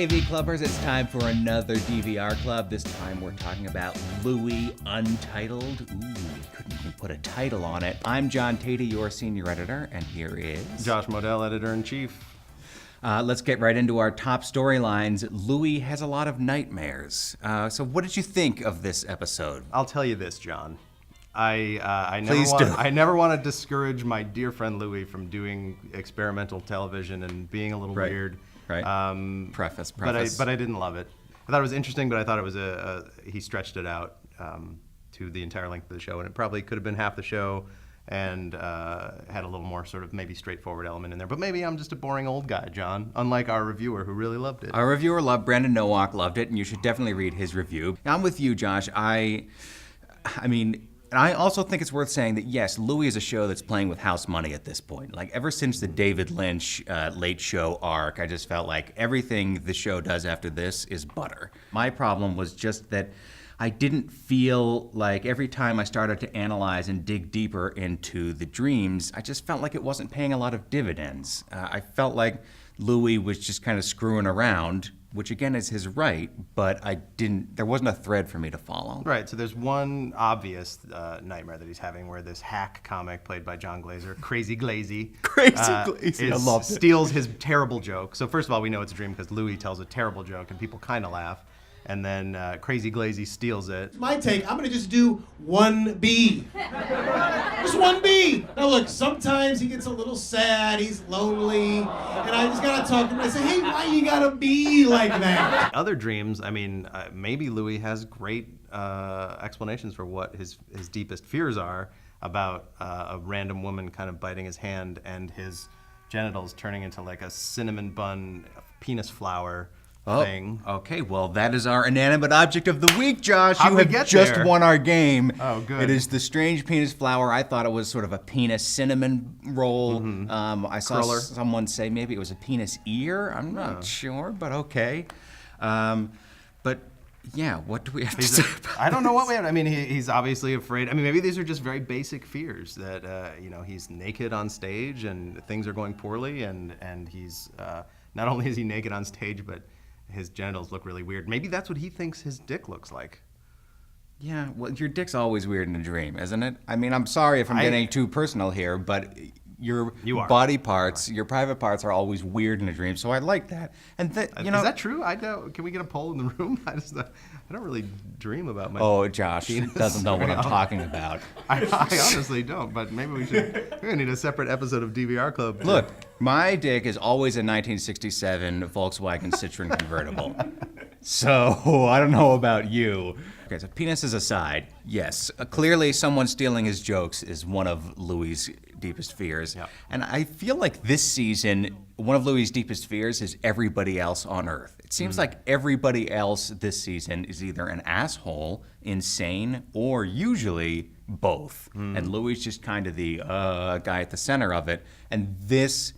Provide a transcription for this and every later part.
AV Clubbers, it's time for another DVR Club. This time we're talking about Louie, Untitled. Ooh, we couldn't even put a title on it. I'm John Teti, your senior editor, and here is... Josh Modell, editor-in-chief. Let's get right into our top storylines. Louie has a lot of nightmares. So what did you think of this episode? I'll tell you this, John. I Please never want to discourage my dear friend Louie from doing experimental television and being a little weird. Right. Preface. But I didn't love it. I thought it was interesting, but I thought it was he stretched it out to the entire length of the show, and it probably could have been half the show and had a little more sort of maybe straightforward element in there. But maybe I'm just a boring old guy, John, unlike our reviewer who really loved it. Our reviewer Brandon Nowalk loved it, and you should definitely read his review. I'm with you, Josh. I mean, and I also think it's worth saying that, yes, Louie is a show that's playing with house money at this point. Like, ever since the David Lynch Late Show arc, I just felt like everything the show does after this is butter. My problem was just that I didn't feel like every time I started to analyze and dig deeper into the dreams, I just felt like it wasn't paying a lot of dividends. I felt like Louie was just kind of screwing around, which again is his right, but there wasn't a thread for me to follow. Right, so there's one obvious nightmare that he's having where this hack comic played by John Glazer, Crazy Glazy, I loved it. Steals his terrible joke. So first of all, we know it's a dream because Louie tells a terrible joke and people kind of laugh. And then Crazy Glazy steals it. My take, I'm gonna just do 1B. Just 1B. Now look, sometimes he gets a little sad, he's lonely, and I just gotta talk to him. I say, hey, why you gotta be like that? Other dreams, I mean, maybe Louie has great explanations for what his deepest fears are about a random woman kind of biting his hand and his genitals turning into like a cinnamon bun penis flower. Thing. Okay, well, that is our inanimate object of the week, Josh. How'd you we have get just there? won our game. Oh, good. It is the strange penis flower. I thought it was sort of a penis cinnamon roll. I saw Curler. someone say maybe it was a penis ear. I'm not sure, but okay. But yeah, what do we have to say about I don't know what we have. I mean, he's obviously afraid. I mean, maybe these are just very basic fears that, he's naked on stage and things are going poorly and he's, not only is he naked on stage, but his genitals look really weird. Maybe that's what he thinks his dick looks like. Yeah, well, your dick's always weird in a dream, isn't it? I mean, I'm sorry if I'm getting too personal here, but your body parts, your private parts are always weird in a dream, so I like that. And Is that true? I know. Can we get a poll in the room? I don't really dream about my Josh penis doesn't know what I'm talking about. I honestly don't, but maybe we're gonna need a separate episode of DVR Club. Look, my dick is always a 1967 Volkswagen Citroen convertible. So I don't know about you. Okay, so penises aside, yes, clearly someone stealing his jokes is one of Louie's deepest fears. Yep. And I feel like this season, one of Louie's deepest fears is everybody else on Earth. It seems like everybody else this season is either an asshole, insane, or usually both. And Louie's just kind of the guy at the center of it. And this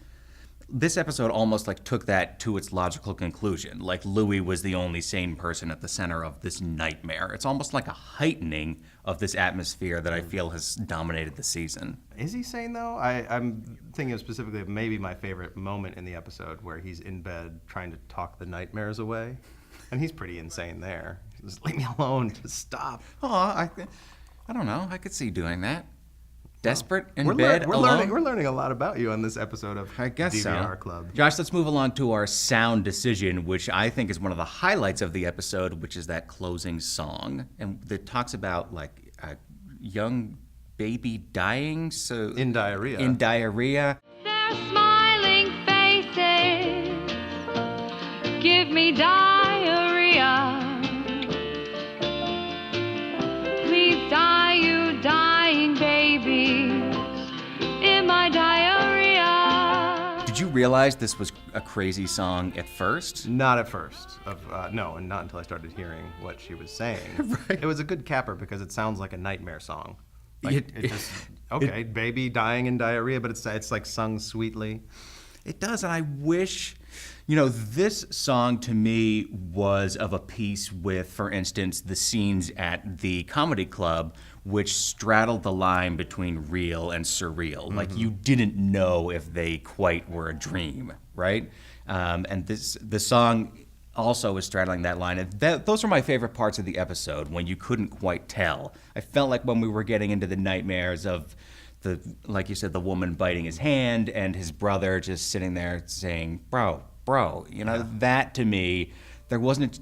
episode almost like took that to its logical conclusion. Like Louie was the only sane person at the center of this nightmare. It's almost like a heightening of this atmosphere that I feel has dominated the season. Is he sane though? I'm thinking specifically of maybe my favorite moment in the episode where he's in bed trying to talk the nightmares away. And he's pretty insane there. Just leave me alone, just stop. Oh, I don't know. I could see doing that. Desperate in We're bed alone. We're learning a lot about you on this episode of DVR Club. Josh, let's move along to our sound decision, which I think is one of the highlights of the episode, which is that closing song, and that talks about like a young baby dying. So In diarrhea. Their smiling faces give me diarrhea. Please die, you dying babies, in my diarrhea. Did you realize this was a crazy song at first? Not at first. No, and not until I started hearing what she was saying. Right. It was a good capper because it sounds like a nightmare song. Like, baby dying in diarrhea, but it's like sung sweetly. It does, and I wish, this song to me was of a piece with, for instance, the scenes at the comedy club, which straddled the line between real and surreal. Mm-hmm. Like you didn't know if they quite were a dream, right? And the song also was straddling that line. And those are my favorite parts of the episode, when you couldn't quite tell. I felt like when we were getting into the nightmares of like you said, the woman biting his hand and his brother just sitting there saying, bro, that to me, there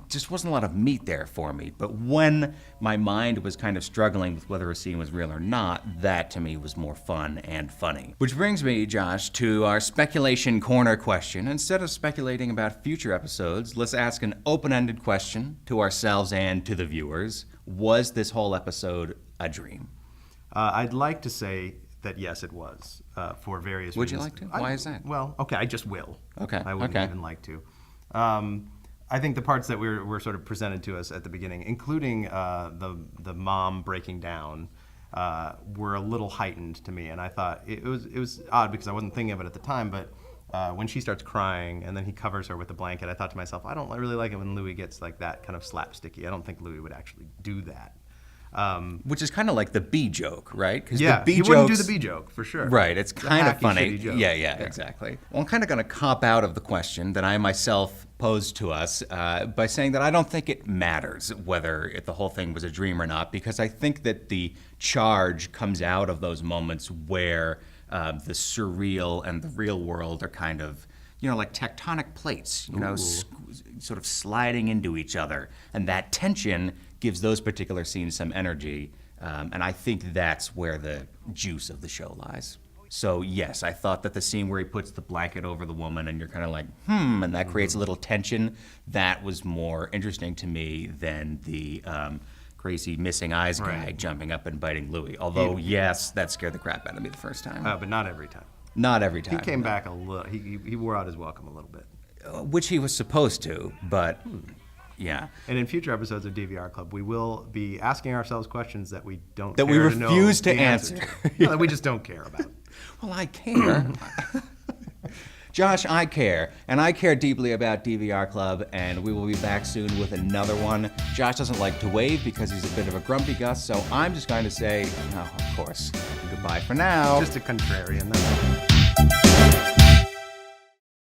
just wasn't a lot of meat there for me. But when my mind was kind of struggling with whether a scene was real or not, that to me was more fun and funny. Which brings me, Josh, to our speculation corner question. Instead of speculating about future episodes, let's ask an open-ended question to ourselves and to the viewers. Was this whole episode a dream? I'd like to say that yes, it was, for various Would reasons. you like to? Why is that? Well, okay, I just will. Okay, I wouldn't okay. even like to. I think the parts that were sort of presented to us at the beginning, including the mom breaking down, were a little heightened to me, and I thought it was odd because I wasn't thinking of it at the time, but when she starts crying and then he covers her with the blanket, I thought to myself, I don't really like it when Louie gets like that kind of slapsticky. I don't think Louie would actually do that. Which is kind of like the B joke, right? Yeah, the he wouldn't do the B joke, for sure. Right, it's kind of hacky, funny. shitty joke. Yeah, exactly. Well, I'm kind of going to cop out of the question that I myself posed to us by saying that I don't think it matters whether the whole thing was a dream or not, because I think that the charge comes out of those moments where the surreal and the real world are kind of, like tectonic plates, sort of sliding into each other. And that tension gives those particular scenes some energy. And I think that's where the juice of the show lies. So yes, I thought that the scene where he puts the blanket over the woman and you're kind of like, and that creates a little tension, that was more interesting to me than the crazy missing eyes gag jumping up and biting Louie. Although, yes, that scared the crap out of me the first time. But not every time. Not every time. He came back a little. He wore out his welcome a little bit. Which he was supposed to, but yeah. And in future episodes of DVR Club, we will be asking ourselves questions that we don't that care we to refuse know to the answer. No, that we just don't care about. Well, I care. Josh, I care. And I care deeply about DVR Club, and we will be back soon with another one. Josh doesn't like to wave because he's a bit of a grumpy Gus, so I'm just going to say, of course, goodbye for now. Just a contrarian.